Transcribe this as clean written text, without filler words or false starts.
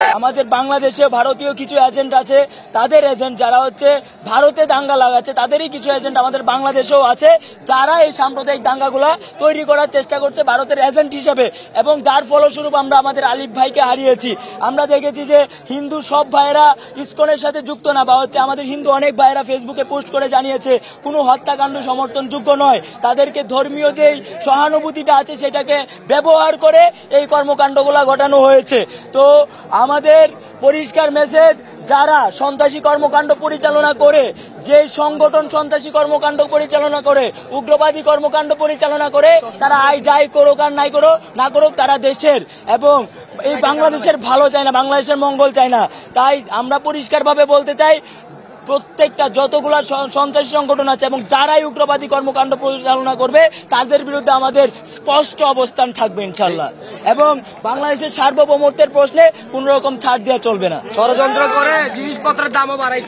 আমাদের বাংলাদেশে ভারতীয় কিছু এজেন্ট আছে, তাদের এজেন্ট যারা হচ্ছে ভারতে দাঙ্গা লাগাচ্ছে, তাদেরই কিছু এজেন্ট আমাদের বাংলাদেশেও আছে, যারা এই সাম্প্রদায়িক দাঙ্গাগুলা তৈরি করার চেষ্টা করছে ভারতের এজেন্ট হিসেবে। এবং যার ফলস্বরূপ আমরা আমাদের আলিফ ভাইকে হারিয়েছি। আমরা দেখেছি যে হিন্দু সব ভাইয়েরা ইসকনের সাথে যুক্ত না, বা হচ্ছে আমাদের হিন্দু অনেক ভাইয়েরা ফেসবুকে পোস্ট করে জানিয়েছে কোনো হত্যাকাণ্ড সমর্থনযোগ্য নয়। তাদেরকে ধর্মীয় যেই সহানুভূতিটা আছে সেটাকে ব্যবহার করে এই কর্মকাণ্ডগুলা ঘটানো হয়েছে। তো আমাদের পরিষ্কার মেসেজ, যারা সন্ত্রাসী কর্মকাণ্ড পরিচালনা করে, যে সংগঠন সন্ত্রাসী কর্মকাণ্ড পরিচালনা করে, উগ্রবাদী কর্মকাণ্ড পরিচালনা করে, তারা আয় যাই করুক আর নাই করুক না করুক, তারা দেশের এবং এই বাংলাদেশের ভালো চায় না, বাংলাদেশের মঙ্গল চায় না। তাই আমরা পরিষ্কারভাবে বলতে চাই, প্রত্যেকটা যতগুলা সন্ত্রাসী সংগঠন আছে এবং যারাই উগ্রবাদী কর্মকাণ্ড পরিচালনা করবে তাদের বিরুদ্ধে আমাদের স্পষ্ট অবস্থান থাকবে ইনশাল্লাহ। এবং বাংলাদেশের সার্বভৌমত্বের প্রশ্নে কোন রকম ছাড় দেওয়া চলবে না। ষড়যন্ত্র করে জিনিসপত্রের দামও বাড়াইছে।